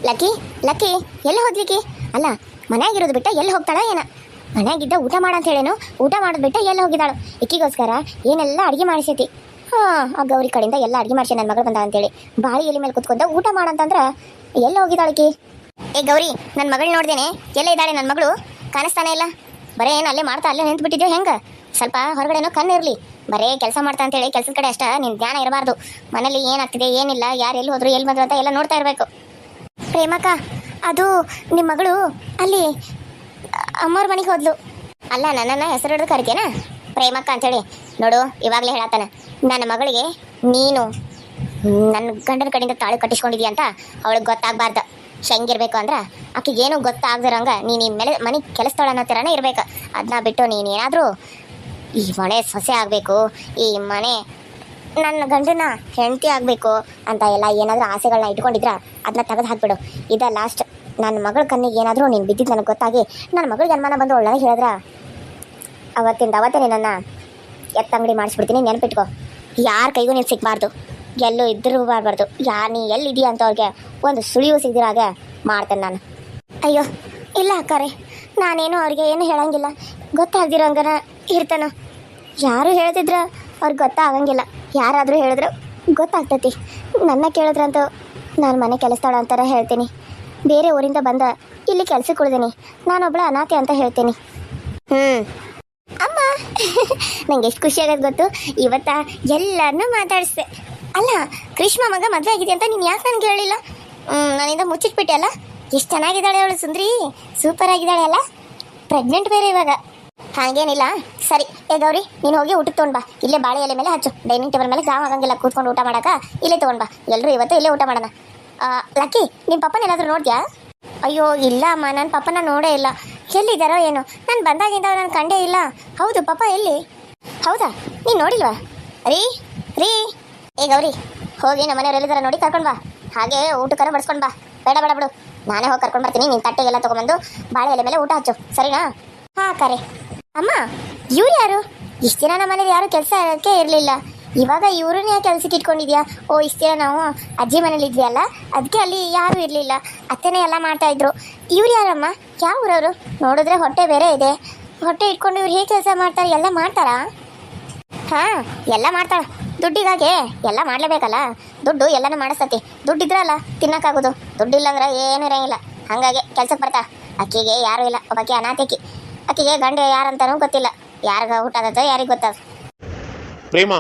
Lucky lucky ಎಲ್ಲಿ ಹೋದ್ಲಿಕ್ಕಿ? ಅಲ್ಲ ಮನ್ಯಾಗಿರೋದು ಬಿಟ್ಟ ಎಲ್ಲಿ ಹೋಗ್ತಾಳ ಏನ? ಮನ್ಯಾಗಿದ್ದ ಊಟ ಮಾಡಂತ ಹೇಳೇನು, ಊಟ ಮಾಡೋದು ಬಿಟ್ಟ ಎಲ್ಲಿ ಹೋಗಿದ್ದಾಳು? ಇಕ್ಕಿಗೋಸ್ಕರ ಏನೆಲ್ಲ ಅಡುಗೆ ಮಾಡಿಸೈತಿ. ಆ ಗೌರಿ ಕಡೆಯಿಂದ ಎಲ್ಲ ಅಡುಗೆ ಮಾಡಿಸಿ ನನ್ನ ಮಗಳು ಬಂದ ಅಂತೇಳಿ ಬಾಳಿ ಎಲೆ ಮೇಲೆ ಕುತ್ಕೊಂಡ ಊಟ ಮಾಡಂತಂದ್ರೆ ಎಲ್ಲಿ ಹೋಗಿದ್ದಾಳಕಿ? ಏ ಗೌರಿ, ನನ್ನ ಮಗಳು ನೋಡ್ದೇನೆ, ಎಲ್ಲ ಇದ್ದಾಳೆ ನನ್ನ ಮಗಳು? ಕಾಣಿಸ್ತಾನೆ ಇಲ್ಲ. ಬರೇ ಏನು ಅಲ್ಲೇ ಮಾಡ್ತಾ ಅಲ್ಲೇ ನಿಂತು ಬಿಟ್ಟಿದ್ಯೋ ಹೆಂಗೆ? ಸ್ವಲ್ಪ ಹೊರಗಡೆನೋ ಕಣ್ಣು ಇರಲಿ. ಬರೇ ಕೆಲಸ ಮಾಡ್ತಾ ಅಂತೇಳಿ ಕೆಲಸದ ಕಡೆ ಅಷ್ಟ ನಿನ್ನ ಜ್ಞಾನ ಇರಬಾರ್ದು. ಮನೇಲಿ ಏನಾಗ್ತಿದೆ ಏನಿಲ್ಲ, ಯಾರು ಎಲ್ಲಿ ಹೋದ್ರು ಎಲ್ಲಿ ಬಂದ್ರು ಅಂತ ಎಲ್ಲ ನೋಡ್ತಾ ಇರಬೇಕು. ಪ್ರೇಮಕ್ಕ, ಅದು ನಿಮ್ಮ ಮಗಳು ಅಲ್ಲಿ ಅಮ್ಮವ್ರ ಮನೆಗೆ ಹೋದ್ಲು. ಅಲ್ಲ, ನನ್ನನ್ನು ಹೆಸರು ಹಿಡಿದು ಕರಿತೇನ ಪ್ರೇಮಕ್ಕ ಅಂತೇಳಿ? ನೋಡು, ಇವಾಗಲೇ ಹೇಳತ್ತಾನ, ನನ್ನ ಮಗಳಿಗೆ ನೀನು ನನ್ನ ಗಂಡನ ಕಡೆಯಿಂದ ತಾಳಿ ಕಟ್ಟಿಸ್ಕೊಂಡಿದ್ಯಾ ಅಂತ ಅವಳಿಗೆ ಗೊತ್ತಾಗಬಾರ್ದು. ಹೆಂಗಿರ್ಬೇಕು ಅಂದ್ರೆ ಆಕೆಗೇನು ಗೊತ್ತಾಗ್ದಿರಂಗ ನೀನು ಈ ಮನೆ ಕೆಲಸದವಳ ಅನ್ನೋ ಥರನೇ ಇರ್ಬೇಕು. ಅದನ್ನ ಬಿಟ್ಟು ನೀನು ಏನಾದರೂ ಈ ಮನೆ ಸೊಸೆ ಆಗಬೇಕು, ಈ ಮನೆ ನನ್ನ ಗಂಡನ ಹೆಂಡತಿ ಆಗಬೇಕು ಅಂತ ಎಲ್ಲ ಏನಾದರೂ ಆಸೆಗಳನ್ನ ಇಟ್ಕೊಂಡಿದ್ರ ಅದನ್ನ ತೆಗೆದು ಹಾಕ್ಬಿಡು. ಇದ ಲಾಸ್ಟ್. ನನ್ನ ಮಗಳ ಕಣ್ಣಿಗೆ ಏನಾದರೂ ನೀನು ಬಿದ್ದಿದ್ದು ನನಗೆ ಗೊತ್ತಾಗಿ ನನ್ನ ಮಗಳಿಗೆ ಅನುಮಾನ ಬಂದು ಒಳ್ಳೆ ಹೇಳಿದ್ರ ಅವತ್ತೇ ನಿನ್ನನ್ನು ಎತ್ತಂಗಡಿ ಮಾಡಿಸ್ಬಿಡ್ತೀನಿ. ನೆನಪಿಟ್ಕೋ, ಯಾರ ಕೈಗೂ ನೀನು ಸಿಗಬಾರ್ದು, ಎಲ್ಲೂ ಇದ್ರೂ ಬರಬಾರ್ದು. ನೀ ಎಲ್ಲಿದೆಯಾ ಅಂತ ಅವ್ರಿಗೆ ಒಂದು ಸುಳಿವು ಸಿಗದಿರಾಗೆ ಮಾಡ್ತೇನೆ ನಾನು. ಅಯ್ಯೋ ಇಲ್ಲ ಅಕ್ಕಾರೆ, ನಾನೇನು ಅವ್ರಿಗೆ ಏನು ಹೇಳಂಗಿಲ್ಲ. ಗೊತ್ತಾಗ್ದಿರೋಂಗನ ಇರ್ತಾನೋ. ಯಾರು ಹೇಳ್ತಿದ್ರ ಅವ್ರಿಗೆ ಗೊತ್ತಾಗಂಗಿಲ್ಲ. ಯಾರಾದರೂ ಹೇಳಿದ್ರು ಗೊತ್ತಾಗ್ತೈತಿ. ನನ್ನ ಕೇಳಿದ್ರಂತೂ ನಾನು ಮನೆ ಕೆಲಸದಳ ಅಂತಾರ ಹೇಳ್ತೀನಿ. ಬೇರೆ ಊರಿಂದ ಬಂದ ಇಲ್ಲಿ ಕೆಲ್ಸಕ್ಕೆ ಉಳಿದೀನಿ, ನಾನೊಬ್ಳ ಅನಾಥೆ ಅಂತ ಹೇಳ್ತೀನಿ. ಅಮ್ಮ ನಂಗೆ ಎಷ್ಟು ಖುಷಿ ಆಗೋದು ಗೊತ್ತು, ಇವತ್ತ ಎಲ್ಲರನ್ನೂ ಮಾತಾಡಿಸ್ದೆ. ಅಲ್ಲ, ಕೃಷ್ಣ ಮಗ ಮದುವೆ ಆಗಿದೆ ಅಂತ ನೀನು ಯಾಕೆ ನನಗೆ ಹೇಳಿಲ್ಲ? ನನ್ನಿಂದ ಮುಚ್ಚಿಟ್ಬಿಟ್ಟೆ ಅಲ್ಲ. ಎಷ್ಟು ಚೆನ್ನಾಗಿದ್ದಾಳೆ ಅವಳು, ಸುಂದ್ರಿ, ಸೂಪರ್ ಆಗಿದ್ದಾಳೆ ಅಲ್ಲ. ಪ್ರೆಗ್ನೆಂಟ್ ಬೇರೆ ಇವಾಗ. ಹಾಗೇನಿಲ್ಲ. ಸರಿ, ಏ ಗೌರಿ, ನೀನು ಹೋಗಿ ಊಟಕ್ಕೆ ತೊಗೊಂಡ್ಬಾ. ಇಲ್ಲೇ ಬಾಳೆ ಎಲೆ ಮೇಲೆ ಹಚ್ಚು, ಡೈನಿಂಗ್ ಟೇಬಲ್ ಮೇಲೆ ಗಾವ್ ಆಗಂಗಿಲ್ಲ ಕೂತ್ಕೊಂಡು ಊಟ ಮಾಡೋಕೆ. ಇಲ್ಲೇ ತೊಗೊಂಡ್ಬಾ, ಎಲ್ಲರೂ ಇವತ್ತು ಇಲ್ಲೇ ಊಟ ಮಾಡೋಣ. ಲಕ್ಕಿ, ನಿಮ್ಮ ಪಪ್ಪನ ಏನಾದರೂ ನೋಡ್ದ್ಯಾ? ಅಯ್ಯೋ ಇಲ್ಲ ಅಮ್ಮ, ನನ್ನ ಪಪ್ಪನ ನೋಡೇ ಇಲ್ಲ. ಎಲ್ಲಿದ್ದಾರೋ ಏನು, ನಾನು ಬಂದಾಗಿಂದ ನಾನು ಕಂಡೇ ಇಲ್ಲ. ಹೌದು, ಪಪ್ಪ ಎಲ್ಲಿ? ಹೌದಾ, ನೀನು ನೋಡಿಲ್ವಾ? ರೀ ರೀ ಏ ಗೌರಿ, ಹೋಗಿ ನಮ್ಮ ಮನೆಯವ್ರು ಎಲ್ಲಿದ್ದಾರ ನೋಡಿ ಕರ್ಕೊಂಡು ಬಾ. ಹಾಗೆ ಊಟಕ್ಕಾರ ಬಡಿಸ್ಕೊಂಡು ಬಾ. ಬೇಡ ಬೇಡ ಬಿಡು, ನಾನೇ ಹೋಗಿ ಕರ್ಕೊಂಡು ಬರ್ತೀನಿ. ನೀನು ತಟ್ಟೆಗೆಲ್ಲ ತೊಗೊಂಬಂದು ಬಾಳೆ ಎಲೆ ಮೇಲೆ ಊಟ ಹಚ್ಚು, ಸರಿನಾ? ಹಾಂ ಕರೆ. ಅಮ್ಮ, ಇವ್ರು ಯಾರು? ಇಷ್ಟು ದಿನ ನಮ್ಮ ಮನೇಲಿ ಯಾರು ಕೆಲಸಕ್ಕೆ ಇರಲಿಲ್ಲ, ಇವಾಗ ಇವ್ರನ್ನ ಯಾಕೆ ಕೆಲ್ಸಕ್ಕೆ ಇಟ್ಕೊಂಡಿದ್ಯಾ? ಓ, ಇಷ್ಟು ದಿನ ನಾವು ಅಜ್ಜಿ ಮನೇಲಿ ಇದ್ವಿ ಅಲ್ಲ, ಅದಕ್ಕೆ ಅಲ್ಲಿ ಯಾರೂ ಇರಲಿಲ್ಲ, ಅತ್ತೆನೇ ಎಲ್ಲ ಮಾಡ್ತಾಯಿದ್ರು. ಇವ್ರು ಯಾರಮ್ಮ? ಯಾವ ಊರವರು? ನೋಡಿದ್ರೆ ಹೊಟ್ಟೆ ಬೇರೆ ಇದೆ. ಹೊಟ್ಟೆ ಇಟ್ಕೊಂಡು ಇವ್ರು ಹೇಗೆ ಕೆಲಸ ಮಾಡ್ತಾರೆ? ಎಲ್ಲ ಮಾಡ್ತಾರಾ? ಹಾಂ, ಎಲ್ಲ ಮಾಡ್ತಾಳೆ. ದುಡ್ಡಿಗಾಗೆ ಎಲ್ಲ ಮಾಡಲೇಬೇಕಲ್ಲ. ದುಡ್ಡು ಎಲ್ಲನೂ ಮಾಡಿಸ್ತತಿ. ದುಡ್ಡಿದ್ರಲ್ಲ ತಿನ್ನೋಕ್ಕಾಗೋದು. ದುಡ್ಡಿಲ್ಲ ಅಂದ್ರೆ ಏನೂ ಇರೋಂಗಿಲ್ಲ. ಹಾಗಾಗಿ ಕೆಲ್ಸಕ್ಕೆ ಬರ್ತಾ. ಅಕ್ಕಿಗೆ ಯಾರೂ ಇಲ್ಲ, ಒಬ್ಬಾಕಿ ಅನಾಥಕಿ. ಅಕ್ಕಿಗೆ ಗಂಡ ಯಾರಂತಾನೂ ಗೊತ್ತಿಲ್ಲ. ಯಾರಿಗ ಊಟ ಆಗತ್ತೋ ಯಾರಿಗೆ ಗೊತ್ತದ. ಪ್ರೇಮ.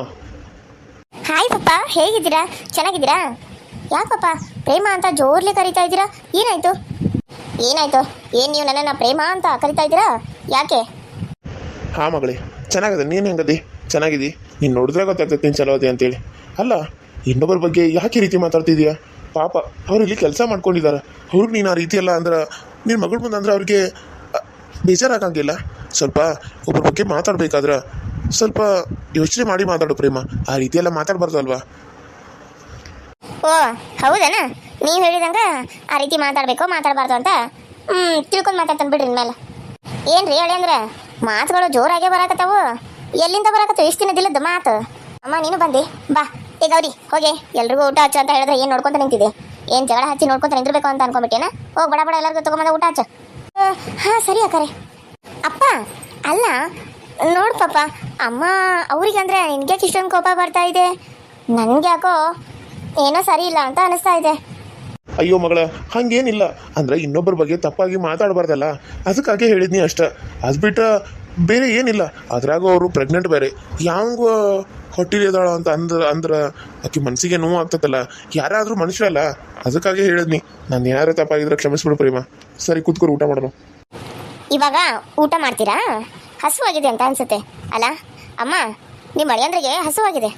ಹಾಯ್ ಪಪ್ಪ, ಹೇಗಿದ್ದೀರಾ? ಚೆನ್ನಾಗಿದ್ದೀರಾ? ಯಾಕೆ ಪಪ್ಪ ಪ್ರೇಮ ಅಂತ ಜೋರ್ಲಿ ಕರಿತಾ ಇದ್ದೀರಾ? ಏನಾಯ್ತು? ಏನು ನೀವು ನನ್ನನ್ನು ಪ್ರೇಮ ಅಂತ ಕರಿತಾ ಇದ್ದೀರಾ? ಯಾಕೆ? ಹಾಂ ಮಗಳೇ, ಚೆನ್ನಾಗದೆ. ನೀನು ಹೆಂಗದಿ? ಚೆನ್ನಾಗಿದ್ದಿ? ನೀನು ನೋಡಿದ್ರೆ ಗೊತ್ತಾಗ್ತೈತೆ ನೀನು ಚಲೋ ಅದೇ ಅಂತೇಳಿ. ಅಲ್ಲ, ಇನ್ನೊಬ್ಬರ ಬಗ್ಗೆ ಯಾಕೆ ಈ ರೀತಿ ಮಾತಾಡ್ತಿದ್ದೀಯಾ? ಪಾಪ ಅವ್ರು ಇಲ್ಲಿ ಕೆಲಸ ಮಾಡ್ಕೊಂಡಿದ್ದಾರೆ. ಅವ್ರಿಗೆ ನೀನು ಆ ರೀತಿ ಅಲ್ಲ ಅಂದ್ರೆ ನಿನ್ನ ಮಗಳು ಬಂದಂದ್ರೆ ಅವ್ರಿಗೆ ಬೇಜಾರಾಗಂಗಿಲ್ಲ. ಸ್ವಲ್ಪ ಒಬ್ಬರ ಬಗ್ಗೆ ಮಾತಾಡ್ಬೇಕಾದ್ರೆ ಸ್ವಲ್ಪ ಯೋಚನೆ ಮಾಡಿ ಮಾತಾಡು ಪ್ರೇಮ. ಆ ರೀತಿ ಎಲ್ಲ ಮಾತಾಡಬಾರ್ದು ಅಲ್ವಾ? ಓ ಹೌದನಾ? ನೀವು ಹೇಳಿದಂಗೆ ಆ ರೀತಿ ಮಾತಾಡಬಾರ್ದು ಅಂತ ತಿಳ್ಕೊಂಡು ಮಾತಾಡ್ತಾನೆ ಬಿಡ್ರಿ. ಇನ್ಮೇಲೆ ಏನು ರೀ ಹೇಳಿ ಅಂದ್ರೆ ಮಾತುಗಳು ಜೋರಾಗೇ ಬರಾಕತ್ತಾವು. ಎಲ್ಲಿಂದ ಬರಾಕತ್ತಾವ ಇಷ್ಟು ದಿನದಿಲ್ಲದ ಮಾತು? ಅಮ್ಮ ನೀನು ಬಂದಿ ಬಾ. ಏ ಗೌರಿ, ಹೋಗಿ ಎಲ್ರಿಗೂ ಊಟ ಹಚ್ಚು ಅಂತ ಹೇಳಿದ್ರೆ ಏನು ನೋಡ್ಕೊಂತ ನಿಂತಿದೆ? ಏನು ಜಗಳ ಹಚ್ಚಿ ನೋಡ್ಕೊಂತ ನಿಂದಿರ್ಬೇಕು ಅಂತ ಅನ್ಕೊಂಬಿಟ್ಟೇನ? ಹೋಗಿ ಬಡ ಎಲ್ಲರಿಗೂ ತೊಗೊಂಬಂದ ಊಟ ಹಚ್ಚು. ಹಾಂ ಸರಿ ಅಕ್ಕರೆ. ಅಪ್ಪ ಅಲ್ಲ ನೋಡು ಪಾಪ, ಅಮ್ಮ ಅವ್ರಿಗಂದ್ರೆ ನಿನಗೆ ಇಷ್ಟೊಂದು ಕೋಪ ಬರ್ತಾ ಇದೆ. ನನಗೆ ಯಾಕೋ ಏನೋ ಸರಿ ಇಲ್ಲ ಅಂತ ಅನಿಸ್ತಾ ಇದೆ. ಅಯ್ಯೋ ಮಗಳ, ಹಂಗೇನಿಲ್ಲ. ಅಂದ್ರೆ ಇನ್ನೊಬ್ಬರ ಬಗ್ಗೆ ತಪ್ಪಾಗಿ ಮಾತಾಡಬಾರ್ದಲ್ಲ, ಅದಕ್ಕಾಗೆ ಹೇಳಿದ್ನಿ ಅಷ್ಟೆ. ಅದು ಬಿಟ್ಟರೆ ಬೇರೆ ಏನಿಲ್ಲ. ಅದ್ರಾಗ ಅವರು ಪ್ರೆಗ್ನೆಂಟ್ ಬೇರೆ. ಯಾವ ಹೊಟ್ಟಿಲಿದಾಳ ಅಂತ ಅಂದ್ರೆ ಆಕೆ ಮನಸ್ಸಿಗೆ ನೋವು ಆಗ್ತದಲ್ಲ. ಯಾರಾದರೂ ಮನುಷ್ಯರಲ್ಲ, ಅದಕ್ಕಾಗೆ ಹೇಳಿದ್ನಿ. ನಾನು ಏನಾರು ತಪ್ಪಾಗಿದ್ರೆ ಕ್ಷಮಿಸ್ಬಿಡು ಪ್ರೇಮ. ಸರಿ, ಕೂತ್ಕೊರು, ಊಟ ಮಾಡೋಣ. ಇವಾಗ ಊಟ ಮಾಡ್ತೀರಾ? ಹಸುವಾಗಿದೆ ಅಂತ ಅನ್ಸುತ್ತೆ ಅಲ್ಲ ಅಮ್ಮ? ನಿಮ್ಮ ಅಳಿಯಂದ್ರಿಗೆ ಹಸುವಾಗಿದೆ.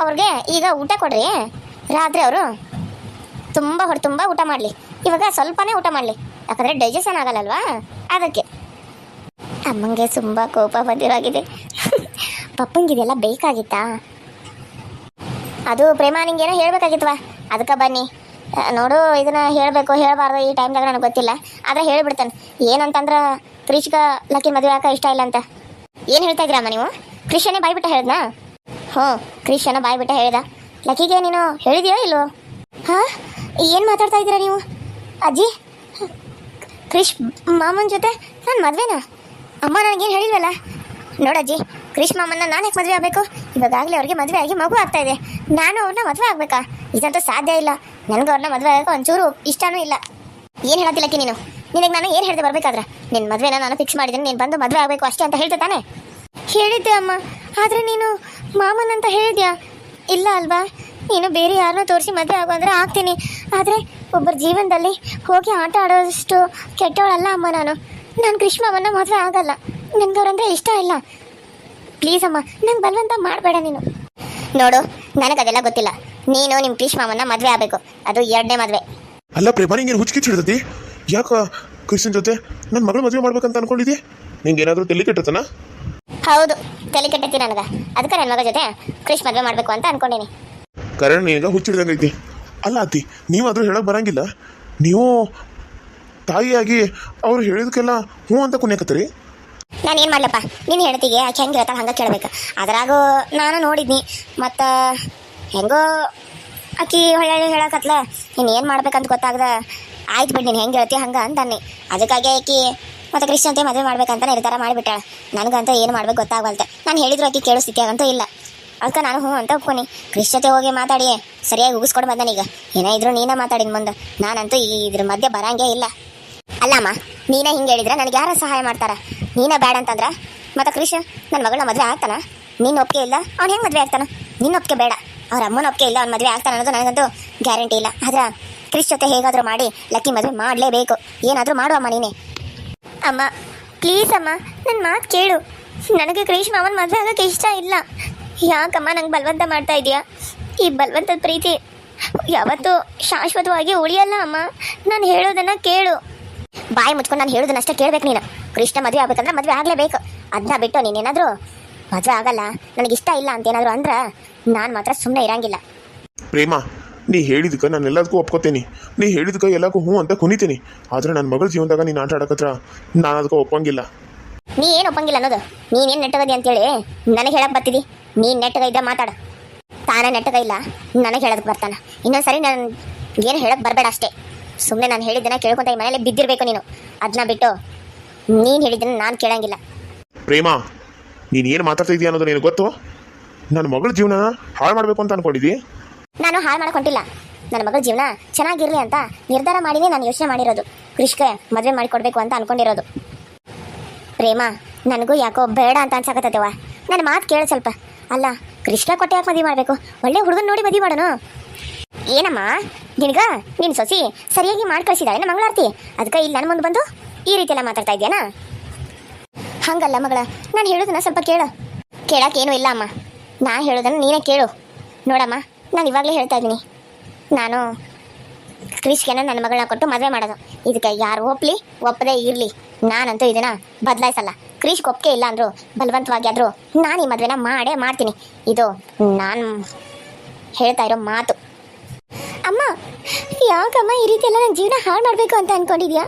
ಅವ್ರಿಗೆ ಈಗ ಊಟ ಕೊಡ್ರಿ. ರಾತ್ರಿ ಅವರು ತುಂಬ ಊಟ ಮಾಡಲಿ. ಇವಾಗ ಸ್ವಲ್ಪನೇ ಊಟ ಮಾಡಲಿ, ಯಾಕಂದರೆ ಡೈಜೆಷನ್ ಆಗಲ್ಲಲ್ವಾ, ಅದಕ್ಕೆ. ಅಮ್ಮಂಗೆ ತುಂಬ ಕೋಪ ಬಂದಿರೋಗಿದೆ. ಪಪ್ಪಂಗಿದೆಲ್ಲ ಬೇಕಾಗಿತ್ತಾ? ಅದು ಪ್ರೇಮ ನಿಂಗೇನೋ ಹೇಳ್ಬೇಕಾಗಿತ್ವಾ, ಅದಕ್ಕೆ ಬನ್ನಿ. ನೋಡು, ಇದನ್ನ ಹೇಳಬೇಕು ಹೇಳಬಾರ್ದು ಈ ಟೈಮ್ದಾಗ ನನಗೆ ಗೊತ್ತಿಲ್ಲ, ಆದರೆ ಹೇಳಿಬಿಡ್ತಾನೆ. ಏನಂತಂದ್ರೆ ಕ್ರಿಶ್ಗ ಲಕ್ಕಿ ಮದುವೆ ಆಕ ಇಷ್ಟ ಇಲ್ಲ ಅಂತ. ಏನು ಹೇಳ್ತಾ ಇದ್ದೀರಮ್ಮ ನೀವು? ಕ್ರಿಶನೇ ಬಾಯ್ಬಿಟ್ಟ ಹೇಳ್ದಾ? ಹ್ಞೂ, ಕ್ರಿಶನ ಬಾಯ್ಬಿಟ್ಟ ಹೇಳ್ದ. ಲಕ್ಕಿಗೆ ನೀನು ಹೇಳಿದೆಯೋ ಇಲ್ವೋ? ಹಾಂ, ಏನು ಮಾತಾಡ್ತಾ ಇದ್ದೀರಾ ನೀವು? ಅಜ್ಜಿ, ಕ್ರಿಶ್ ಮಾಮನ ಜೊತೆ ನಾನು ಮದುವೆನಾ? ಅಮ್ಮ ನನಗೇನು ಹೇಳಿಲ್ವಲ್ಲ. ನೋಡಜ್ಜಿ, ಕ್ರಿಶ್ ಮಾಮನ್ನ ನಾನು ಯಾಕೆ ಮದುವೆ ಆಗಬೇಕು? ಇವಾಗಲೇ ಅವ್ರಿಗೆ ಮದುವೆ ಆಗಿ ಮಗು ಆಗ್ತಾ ಇದೆ, ನಾನು ಅವ್ರನ್ನ ಮದುವೆ ಆಗಬೇಕಾ? ಇದಂತೂ ಸಾಧ್ಯ ಇಲ್ಲ. ನನಗೂ ಅವ್ರನ್ನ ಮದುವೆ ಆಗೋಕೆ ಒಂಚೂರು ಇಷ್ಟನೂ ಇಲ್ಲ. ಏನು ಹೇಳತ್ತಿಲ್ಲಕ್ಕಿ ನೀನು? ನಿನಗೆ ನಾನು ಏನು ಹೇಳಿದೆ ಬರಬೇಕಾದ್ರೆ? ನಿನ್ನ ಮದುವೆನ ನಾನು ಫಿಕ್ಸ್ ಮಾಡಿದ್ದೀನಿ, ನೀನು ಬಂದು ಮದುವೆ ಆಗಬೇಕು ಅಷ್ಟೇ ಅಂತ ಹೇಳ್ತೆ ತಾನೆ? ಹೇಳಿದ್ದೆ ಅಮ್ಮ, ಆದರೆ ನೀನು ಮಾಮನ್ ಅಂತ ಹೇಳಿದ್ಯಾ? ಇಲ್ಲ ಅಲ್ವಾ? ನೀನು ಬೇರೆ ಯಾರನ್ನೋ ತೋರಿಸಿ ಮದುವೆ ಆಗೋ ಅಂದರೆ ಆಗ್ತೀನಿ, ಆದರೆ ಒಬ್ಬರ ಜೀವನದಲ್ಲಿ ಹೋಗಿ ಆಟ ಆಡೋಷ್ಟು ಕೆಟ್ಟವಳಲ್ಲ ಅಮ್ಮ ನಾನು. ಕ್ರಿಶ್ ಮಾಮನ್ನ ಮದುವೆ ಆಗಲ್ಲ, ನನಗೆ ಅವ್ರಂದ್ರೆ ಇಷ್ಟ ಇಲ್ಲ. ಪ್ಲೀಸ್ ಅಮ್ಮ, ನಂಗೆ ಬಲವಂತ ಮಾಡಬೇಡ ನೀನು. ನೋಡು, ನನಗದೆಲ್ಲ ಗೊತ್ತಿಲ್ಲ. ನೀನು ನಿಮ್ಮ ಕ್ರಿಶ್ ಮಾಮನ್ನ ಮದುವೆ ಆಗಬೇಕು, ಅದು 2ನೇ ಮದುವೆ. ಅಲ್ಲ ಪ್ರೇಮ, ನಿಂಗೆ ಹುಚ್ಚಿಕಿಚ್ಚು ಹಿಡ್ದತಿ? ಯಾಕೆ ಕೃಷ್ಣನ್ ಜೊತೆ ನನ್ನ ಮಗಳು ಮದುವೆ ಮಾಡ್ಬೇಕಂತ ಅನ್ಕೊಂಡಿದ್ದಿ? ನಿಂಗೆ ಏನಾದರೂ ತಲೆ ಕೆಟ್ಟತನ? ಹೌದು, ತಲೆ ಕೆಟ್ಟೈತಿ ನನಗೆ. ಅದಕ್ಕೆ ನನ್ನ ಮಗ ಜೊತೆ ಕ್ರಿಶ್ ಮದುವೆ ಮಾಡಬೇಕು ಅಂತ ಅನ್ಕೊಂಡೀನಿ. ಕರಣ್ ನಿನಗೆ ಹುಚ್ಚಿಡ್ದಂಗೈತಿ. ಅಲ್ಲ ಅತ್ತಿ, ನೀವಾದರೂ ಹೇಳಕ್ಕೆ ಬರಂಗಿಲ್ಲ? ನೀವು ತಾಯಿಯಾಗಿ ಅವ್ರು ಹೇಳಿದಕ್ಕೆಲ್ಲ ಹ್ಞೂ ಅಂತ ಕುಣ್ಯಾಕತ್ತೀರಿ. ನಾನು ಏನು ಮಾಡ್ಲಪ್ಪ, ನೀನು ಹೇಳ್ತಿಗೆ ಆಕೆ ಹೆಂಗೆ ಹೇಳ್ತಾಳೆ ಹಂಗೆ ಕೇಳಬೇಕು. ಅದ್ರಾಗೂ ನಾನು ನೋಡಿದ್ನಿ, ಮತ್ತು ಹೆಂಗೋ ಆಕಿ ಹೊಳ್ಳೆ ಹೇಳಕತ್ಲ. ನೀನು ಏನು ಮಾಡ್ಬೇಕಂತ ಗೊತ್ತಾಗ್ದ, ಆಯ್ತು ಬಿಟ್ಟು ನೀನು ಹೆಂಗೆ ಹೇಳ್ತಿ ಹಂಗೆ ಅಂತಾನೆ. ಅದಕ್ಕಾಗಿ ಆಕಿ ಮತ್ತು ಕ್ರಿಶ್ ಜೊತೆ ಮದುವೆ ಮಾಡ್ಬೇಕಂತ ನಿರ್ಧಾರ ಮಾಡಿಬಿಟ್ಟಾಳೆ. ನನಗಂತೂ ಏನು ಮಾಡ್ಬೇಕು ಗೊತ್ತಾಗವಲ್ತೆ. ನಾನು ಹೇಳಿದ್ರು ಆಕಿ ಕೇಳೋ ಸ್ಥಿತಿಯಾಗಂತೂ ಇಲ್ಲ. ಅದಕ್ಕೆ ನಾನು ಹ್ಞೂ ಅಂತ ಒಪ್ಕೊನಿ. ಕ್ರಿಶ್ ಜೊತೆ ಹೋಗಿ ಮಾತಾಡಿ ಸರಿಯಾಗಿ ಉಗಿಸ್ಕೊಂಡು ಬಂದನೀಗ. ಏನೇ ಇದ್ರು ನೀನೇ ಮಾತಾಡಿನ ಮುಂದೆ, ನಾನಂತೂ ಇದ್ರ ಮಧ್ಯೆ ಬರಂಗೇ ಇಲ್ಲ. ಅಲ್ಲಮ್ಮ, ನೀನೇ ಹಿಂಗೆ ಹೇಳಿದ್ರೆ ನನಗೆ ಯಾರು ಸಹಾಯ ಮಾಡ್ತಾರ? ನೀನೇ ಬೇಡ ಅಂತಂದ್ರೆ ಮತ್ತು ಕ್ರಿಶ್ ನನ್ನ ಮಗಳನ್ನ ಮದುವೆ ಆಗ್ತಾನ? ನಿನ್ನ ಒಪ್ಪಿಗೆ ಇಲ್ಲ, ಅವ್ನು ಹೆಂಗೆ ಮದುವೆ ಆಗ್ತಾನ? ನಿನ್ನ ಒಪ್ಪಿಗೆ ಬೇಡ, ಅವ್ರ ಅಮ್ಮನ ಒಪ್ಪಿಗೆ ಇಲ್ಲ, ಅವ್ನು ಮದುವೆ ಆಗ್ತಾನೆ ಅನ್ನೋದು ನನಗಂತೂ ಗ್ಯಾರಂಟಿ ಇಲ್ಲ. ಆದ್ರೆ ಕ್ರಿಶ್ ಜೊತೆ ಹೇಗಾದರೂ ಮಾಡಿ ಲಕ್ಕಿ ಮದುವೆ ಮಾಡಲೇಬೇಕು. ಏನಾದರೂ ಮಾಡು ಅಮ್ಮ ನೀನೇ. ಅಮ್ಮ ಪ್ಲೀಸ್ ಅಮ್ಮ, ನನ್ನ ಮಾತು ಕೇಳು. ನನಗೆ ಕ್ರಿಶ್ ಮಾವನ ಮದುವೆ ಆಗೋಕ್ಕೆ ಇಷ್ಟ ಇಲ್ಲ. ಯಾಕಮ್ಮ ನಂಗೆ ಬಲವಂತ ಮಾಡ್ತಾ ಇದೆಯಾ? ಈ ಬಲವಂತದ ಪ್ರೀತಿ ಯಾವತ್ತೂ ಶಾಶ್ವತವಾಗಿ ಉಳಿಯಲ್ಲ ಅಮ್ಮ. ನಾನು ಹೇಳೋದನ್ನು ಕೇಳು. ಬಾಯಿ ಮುಚ್ಕೊಂಡು ನಾನು ಹೇಳೋದನ್ನಷ್ಟೇ ಕೇಳಬೇಕು ನೀನು. ಕೃಷ್ಣ ಮದುವೆ ಆಗ್ಬೇಕಂದ್ರೆ ಮದುವೆ ಆಗಲೇಬೇಕು. ಅದನ್ನ ಬಿಟ್ಟು ನೀನೇನಾದರೂ ಮದುವೆ ಆಗಲ್ಲ, ನನಗಿಷ್ಟ ಇಲ್ಲ ಅಂತೇನಾದರೂ ಅಂದ್ರೆ ನಾನು ಮಾತ್ರ ಸುಮ್ಮನೆ ಇರಂಗಿಲ್ಲ. ಪ್ರೇಮ, ನೀ ಹೇಳಿದಕ್ಕೆ ನಾನು ಎಲ್ಲದಕ್ಕೂ ಒಪ್ಕೋತೀನಿ. ನೀ ಹೇಳಿದಕ್ಕೆ ಎಲ್ಲಕ್ಕೂ ಹ್ಞೂ ಅಂತ ಕುಣಿತೀನಿ. ಆದರೆ ನನ್ನ ಮಗಳ ಜೀವನದಾಗ ನೀನು ಆಟ ಆಡಕತ್ರ ನಾನು ಅದಕ್ಕೆ ಒಪ್ಪಂಗಿಲ್ಲ. ನೀ ಏನು ಒಪ್ಪಂಗಿಲ್ಲ ಅನ್ನೋದು? ನೀನೇನು ನೆಟ್ಟಗದಿ ಅಂತೇಳಿ ನನಗೆ ಹೇಳಕ್ಕೆ ಬರ್ತಿದ್ದಿ? ನೀನು ನೆಟ್ಟಗ ಇದ್ದ ಮಾತಾಡ. ತಾನೇ ನೆಟ್ಟಗ ಇಲ್ಲ, ನನಗೆ ಹೇಳೋದಕ್ಕೆ ಬರ್ತಾನೆ. ಇನ್ನೊಂದು ಸರಿ ನಾನು ಏನು ಹೇಳಕ್ಕೆ ಬರಬೇಡ ಅಷ್ಟೇ. ಸುಮ್ಮನೆ ನಾನು ಹೇಳಿದ್ದನ್ನ ಕೇಳ್ಕೊಂತ ಈ ಮನೇಲಿ ಬಿದ್ದಿರಬೇಕು ನೀನು. ಅದನ್ನ ಬಿಟ್ಟು ನೀನು ಹೇಳಿದ್ದನ್ನು ನಾನು ಕೇಳಂಗಿಲ್ಲ. ಪ್ರೇಮ, ನೀನು ಏನು ಮಾತಾಡ್ತಾ ಇದೀಯ ಅನ್ನೋದು ನಿನಗೆ ಗೊತ್ತು? ನನ್ನ ಮಗಳ ಜೀವನ ಹಾಳು ಮಾಡಬೇಕು ಅಂತ ಅನ್ಕೊಂಡಿದ್ದಿ? ನಾನು ಹಾಳು ಮಾಡ್ಕೊಂಡಿಲ್ಲ. ನನ್ನ ಮಗಳ ಜೀವನ ಚೆನ್ನಾಗಿರಲಿ ಅಂತ ನಿರ್ಧಾರ ಮಾಡಿನೇ ನಾನು ಯೋಚನೆ ಮಾಡಿರೋದು. ಕೃಷ್ಗೆ ಮದುವೆ ಮಾಡಿಕೊಡ್ಬೇಕು ಅಂತ ಅನ್ಕೊಂಡಿರೋದು. ಪ್ರೇಮ, ನನಗೂ ಯಾಕೋ ಬೇಡ ಅಂತ ಅನ್ಸಕತ್ತವ. ನನ್ನ ಮಾತು ಕೇಳು ಸ್ವಲ್ಪ. ಅಲ್ಲ, ಕೃಷ್ಣ ಕೊಟ್ಟೆ ಯಾಕೆ ಮದುವೆ ಮಾಡಬೇಕು? ಒಳ್ಳೆ ಹುಡುಗನ ನೋಡಿ ಮದುವೆ ಮಾಡೋಣ. ಏನಮ್ಮ ನಿನಗ ನಿನ್ನ ಸೊಸಿ ಸರಿಯಾಗಿ ಮಾಡಿ ಕಳಿಸಿದಾಳೆ ನಮ್ಮ ಮಂಗಳಾರತಿ, ಅದಕ್ಕೆ ಇಲ್ಲಿ ನನ್ನ ಮುಂದೆ ಬಂದು ಈ ರೀತಿ ಎಲ್ಲ ಮಾತಾಡ್ತಾ ಇದೆಯಾ? ಹಂಗಲ್ಲ ಮಗಳ, ನಾನು ಹೇಳೋದನ್ನ ಸ್ವಲ್ಪ ಕೇಳು. ಕೇಳೋಕ್ಕೇನು ಇಲ್ಲ ಅಮ್ಮ, ನಾನು ಹೇಳೋದನ್ನು ನೀನೇ ಕೇಳು. ನೋಡಮ್ಮ, ನಾನು ಇವಾಗಲೇ ಹೇಳ್ತಾ ಇದ್ದೀನಿ, ನಾನು ಕ್ರಿಶ್ಗೆನ ನನ್ನ ಮಗಳನ್ನ ಕೊಟ್ಟು ಮದುವೆ ಮಾಡೋದು. ಇದಕ್ಕೆ ಯಾರು ಒಪ್ಪದೇ ಇರಲಿ, ನಾನಂತೂ ಇದನ್ನು ಬದಲಾಯಿಸಲ್ಲ. ಕ್ರಿಶ್ಗೆ ಒಪ್ಪಿಗೆ ಇಲ್ಲ ಅಂದರು ಬಲವಂತವಾಗಿ ಆದರೂ ನಾನು ಈ ಮದುವೆನ ಮಾಡೇ ಮಾಡ್ತೀನಿ. ಇದು ನಾನು ಹೇಳ್ತಾ ಇರೋ ಮಾತು. ಅಮ್ಮ, ಯಾಕಮ್ಮ ಈ ರೀತಿ ಎಲ್ಲ ನನ್ನ ಜೀವನ ಹಾಳು ಮಾಡಬೇಕು ಅಂತ ಅಂದ್ಕೊಂಡಿದ್ಯಾ?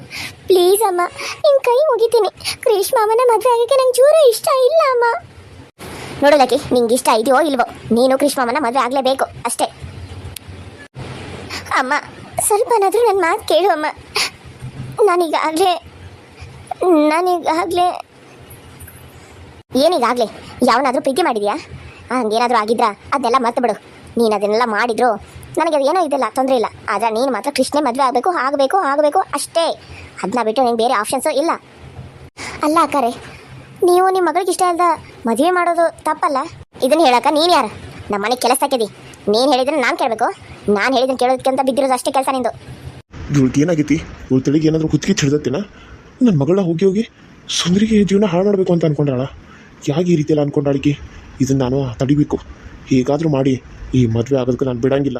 ಪ್ಲೀಸ್ ಅಮ್ಮ, ನಿನ್ನ ಕೈ ಮುಗಿತೀನಿ. ಕ್ರಿಶ್ ಮಾಮನ ಮದುವೆ ಆಗೋಕ್ಕೆ ನಂಗೆ ಚೂರು ಇಷ್ಟ ಇಲ್ಲ ಅಮ್ಮ. ನೋಡೋದಕ್ಕೆ ನಿಂಗೆ ಇಷ್ಟ ಇದೆಯೋ ಇಲ್ವೋ, ನೀನು ಕ್ರಿಶ್ ಮಾಮನ ಮದುವೆ ಆಗಲೇಬೇಕು ಅಷ್ಟೇ. ಅಮ್ಮ, ಸ್ವಲ್ಪನಾದರೂ ನನ್ನ ಮಾತು ಕೇಳು ಅಮ್ಮ. ನಾನೀಗಾಗಲೇ ಏನೀಗಾಗಲೇ ಯಾವನಾದರೂ ಪ್ರೀತಿ ಮಾಡಿದ್ಯಾ? ಹಂಗೇನಾದರೂ ಆಗಿದ್ರಾ ಅದನ್ನೆಲ್ಲ ಮರ್ತು ಬಿಡು. ನೀನು ಅದನ್ನೆಲ್ಲ ಮಾಡಿದ್ರು ನನಗೆ ಅದು ಏನೋ ಇದೆಲ್ಲ ತೊಂದರೆ ಇಲ್ಲ. ಆದರೆ ನೀನು ಮಾತ್ರ ಕೃಷ್ಣೇ ಮದುವೆ ಆಗಬೇಕು ಅಷ್ಟೇ. ಅದನ್ನ ಬಿಟ್ಟು ನಿಂಗೆ ಬೇರೆ ಆಪ್ಷನ್ಸು ಇಲ್ಲ. ಅಲ್ಲ ಅಕ್ಕಾರೆ, ನೀವು ನಿಮ್ಮ ಮಗಳಿಗೆ ಇಷ್ಟ ಇಲ್ಲದ ಮದುವೆ ಮಾಡೋದು ತಪ್ಪಲ್ಲ. ಇದನ್ನು ಹೇಳಕ್ಕ ನೀನು ಯಾರು? ನಮ್ಮ ಮನೆಗೆ ಕೆಲಸ ಹಾಕಿದಿ. ನೀನು ಹೇಳಿದ್ರೆ ನಾನು ಕೇಳಬೇಕು, ನಾನು ಹೇಳಿದ್ದನ್ನು ಕೇಳೋದಕ್ಕಿಂತ ಬಿದ್ದಿರೋದು ಅಷ್ಟೇ ಕೆಲಸ ನಿಂದು. ಇವಳಿಗೆ ಏನಾಗೈತಿ? ಇವಳು ತಳಿಗೆ ಏನಾದರೂ ಕುತ್ತಿಗೆ ಹಿಡ್ದತ್ತಿನ? ನನ್ನ ಮಗಳನ್ನ ಹೋಗಿ ಸುಂದರಿಗೆ ಜೀವನ ಹಾಳು ಮಾಡಬೇಕು ಅಂತ ಅನ್ಕೊಂಡಾಳ. ಯಾಕೆ ಈ ರೀತಿಯೆಲ್ಲ ಅನ್ಕೊಂಡಾಳಿಕೆ? ಇದನ್ನು ನಾನು ತಡಿಬೇಕು. ಹೇಗಾದರೂ ಮಾಡಿ ಈ ಮದುವೆ ಆಗೋದಕ್ಕೆ ನಾನು ಬಿಡಂಗಿಲ್ಲ.